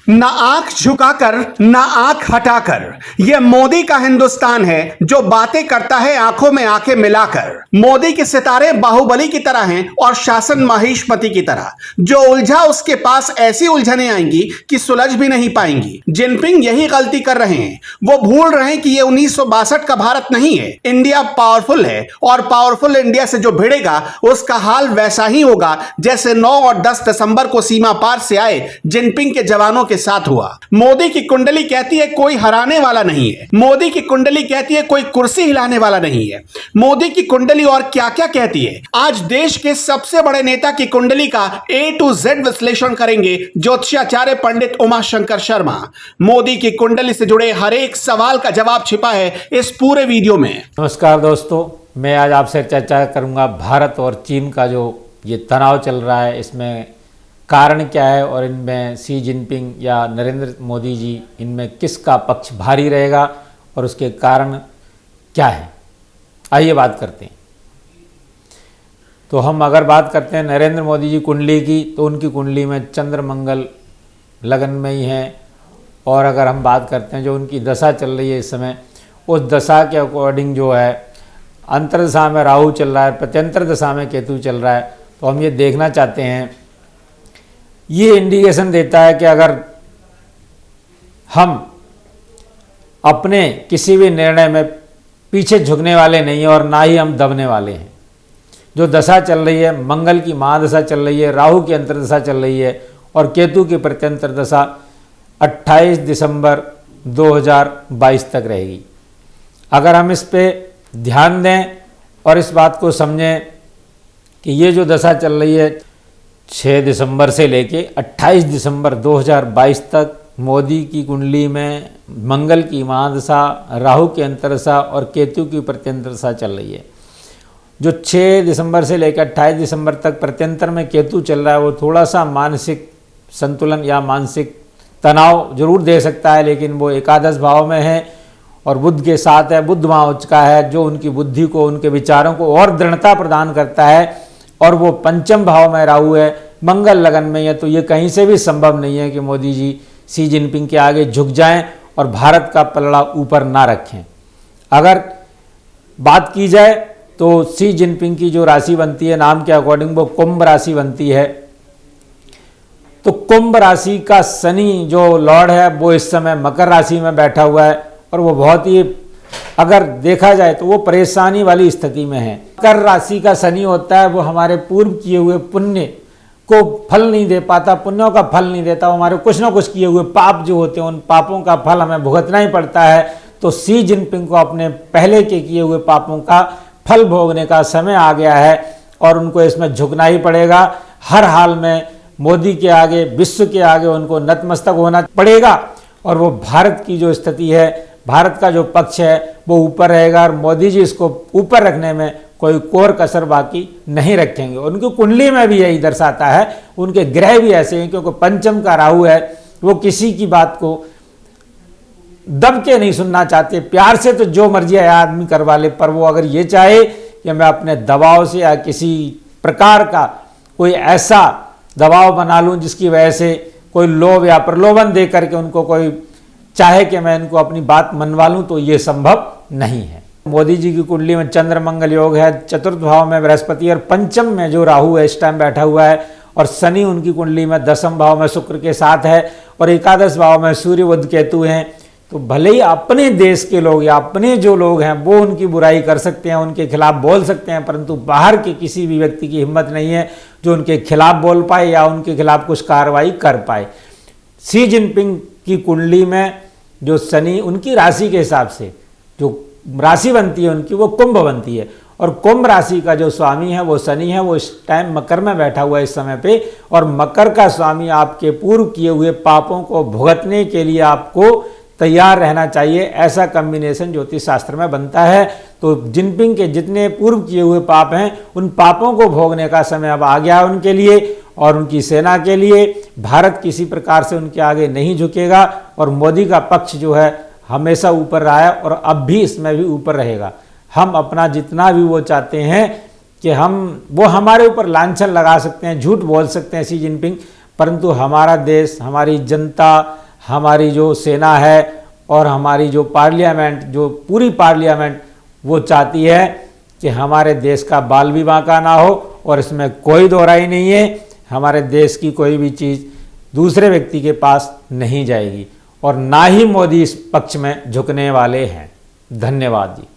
ना आंख झुकाकर ना आंख हटाकर, यह मोदी का हिंदुस्तान है जो बातें करता है आंखों में आंखें मिलाकर। मोदी के सितारे बाहुबली की तरह हैं और शासन महेशमती की तरह। जो उलझा उसके पास ऐसी उलझनें आएंगी कि सुलझ भी नहीं पाएंगी। जिनपिंग यही गलती कर रहे हैं। वो भूल रहे हैं कि ये 1962 का भारत नहीं है। इंडिया पावरफुल है और पावरफुल इंडिया से जो भिड़ेगा उसका हाल वैसा ही होगा जैसे 9 और 10 दिसंबर को सीमा पार से आए जिनपिंग के जवानों के साथ हुआ। मोदी की कुंडली कहती है कोई हराने वाला नहीं है। मोदी की कुंडली कहती है कोई कुर्सी हिलाने वाला नहीं है। मोदी की कुंडली और क्या क्या कहती है, आज देश के सबसे बड़े नेता की कुंडली का A to Z विश्लेषण करेंगे ज्योतिषाचार्य पंडित उमाशंकर शर्मा। मोदी की कुंडली से जुड़े हर एक सवाल का जवाब छिपा है इस पूरे वीडियो में। नमस्कार दोस्तों, मैं आज आपसे चर्चा करूंगा भारत और चीन का जो ये तनाव चल रहा है, इसमें कारण क्या है और इनमें शी जिनपिंग या नरेंद्र मोदी जी इनमें किसका पक्ष भारी रहेगा और उसके कारण क्या है। आइए बात करते हैं। तो हम अगर बात करते हैं नरेंद्र मोदी जी कुंडली की, तो उनकी कुंडली में चंद्र मंगल लगन में ही हैं। और अगर हम बात करते हैं जो उनकी दशा चल रही है इस समय, उस दशा के अकॉर्डिंग जो है अंतर्दशा में राहु चल रहा है, प्रत्यंतर दशा में केतु चल रहा है। तो हम ये देखना चाहते हैं, ये इंडिकेशन देता है कि अगर हम अपने किसी भी निर्णय में पीछे झुकने वाले नहीं हैं और ना ही हम दबने वाले हैं। जो दशा चल रही है, मंगल की महादशा चल रही है, राहु की अंतर्दशा चल रही है और केतु की प्रत्यंतर दशा 28 दिसंबर 2022 तक रहेगी। अगर हम इस पे ध्यान दें और इस बात को समझें कि ये जो दशा चल रही है 6 दिसंबर से लेके 28 दिसंबर 2022 तक मोदी की कुंडली में मंगल की महादशा, राहु की अंतर्दशा और केतु की प्रत्यंतर दशा चल रही है। जो 6 दिसंबर से लेकर 28 दिसंबर तक प्रत्यंतर में केतु चल रहा है, वो थोड़ा सा मानसिक संतुलन या मानसिक तनाव जरूर दे सकता है, लेकिन वो एकादश भाव में है और बुध के साथ है। बुध वहाँ उच्च का है जो उनकी बुद्धि को, उनके विचारों को और दृढ़ता प्रदान करता है। और वो पंचम भाव में राहु है, मंगल लगन में है। तो ये कहीं से भी संभव नहीं है कि मोदी जी शी जिनपिंग के आगे झुक जाएं और भारत का पलड़ा ऊपर ना रखें। अगर बात की जाए तो शी जिनपिंग की जो राशि बनती है नाम के अकॉर्डिंग, वो कुंभ राशि बनती है। तो कुंभ राशि का शनि जो लॉर्ड है वो इस समय मकर राशि में बैठा हुआ है और वो बहुत ही, अगर देखा जाए तो वो परेशानी वाली स्थिति में है। मकर राशि का शनि होता है, वो हमारे पूर्व किए हुए पुण्य को फल नहीं दे पाता, पुण्यों का फल नहीं देता। वो हमारे कुछ ना कुछ किए हुए पाप जो होते हैं, उन पापों का फल हमें भुगतना ही पड़ता है। तो शी जिनपिंग को अपने पहले के किए हुए पापों का फल भोगने का समय आ गया है और उनको इसमें झुकना ही पड़ेगा। हर हाल में मोदी के आगे, विश्व के आगे उनको नतमस्तक होना पड़ेगा और वो भारत की जो स्थिति है, भारत का जो पक्ष है वो ऊपर रहेगा और मोदी जी इसको ऊपर रखने में कोई कोर कसर बाकी नहीं रखेंगे। उनकी कुंडली में भी यही दर्शाता है, उनके ग्रह भी ऐसे हैं, क्योंकि पंचम का राहु है। वो किसी की बात को दब के नहीं सुनना चाहते, प्यार से तो जो मर्जी है आदमी करवा ले, पर वो अगर ये चाहे कि मैं अपने दबाव से या किसी प्रकार का कोई ऐसा दबाव बना लूं जिसकी वजह से कोई लोभ या प्रलोभन दे करके उनको कोई चाहे कि मैं इनको अपनी बात मनवा लूं, तो ये संभव नहीं है। मोदी जी की कुंडली में चंद्र मंगल योग है, चतुर्थ भाव में बृहस्पति और पंचम में जो राहु है इस टाइम बैठा हुआ है और शनि उनकी कुंडली में दसम भाव में शुक्र के साथ है और एकादश भाव में सूर्य बुध केतु हैं। तो भले ही अपने देश के लोग या अपने जो लोग हैं वो उनकी बुराई कर सकते हैं, उनके खिलाफ बोल सकते हैं, परंतु बाहर के किसी भी व्यक्ति की हिम्मत नहीं है जो उनके खिलाफ बोल पाए या उनके खिलाफ कुछ कार्रवाई कर पाए। शी जिनपिंग की कुंडली में जो शनि, उनकी राशि के हिसाब से जो राशि बनती है उनकी, वो कुंभ बनती है और कुंभ राशि का जो स्वामी है वो शनि है। वो इस टाइम मकर में बैठा हुआ है इस समय पे और मकर का स्वामी आपके पूर्व किए हुए पापों को भुगतने के लिए आपको तैयार रहना चाहिए। ऐसा कॉम्बिनेशन ज्योतिष शास्त्र में बनता है। तो जिनपिंग के जितने पूर्व किए हुए पाप हैं, उन पापों को भोगने का समय अब आ गया उनके लिए और उनकी सेना के लिए। भारत किसी प्रकार से उनके आगे नहीं झुकेगा और मोदी का पक्ष जो है हमेशा ऊपर रहा है और अब भी इसमें भी ऊपर रहेगा। हम अपना जितना भी वो चाहते हैं कि वो हमारे ऊपर लांछन लगा सकते हैं, झूठ बोल सकते हैं शी जिनपिंग, परंतु हमारा देश, हमारी जनता, हमारी जो सेना है और हमारी जो पार्लियामेंट, जो पूरी पार्लियामेंट वो चाहती है कि हमारे देश का बाल विवाह का ना हो, और इसमें कोई दोहराई नहीं है। हमारे देश की कोई भी चीज़ दूसरे व्यक्ति के पास नहीं जाएगी और ना ही मोदी इस पक्ष में झुकने वाले हैं। धन्यवाद जी।